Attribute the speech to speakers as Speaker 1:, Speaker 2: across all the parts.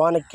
Speaker 1: 1K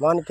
Speaker 1: 1K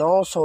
Speaker 1: 900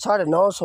Speaker 1: 950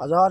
Speaker 1: 1000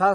Speaker 2: 7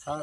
Speaker 2: 7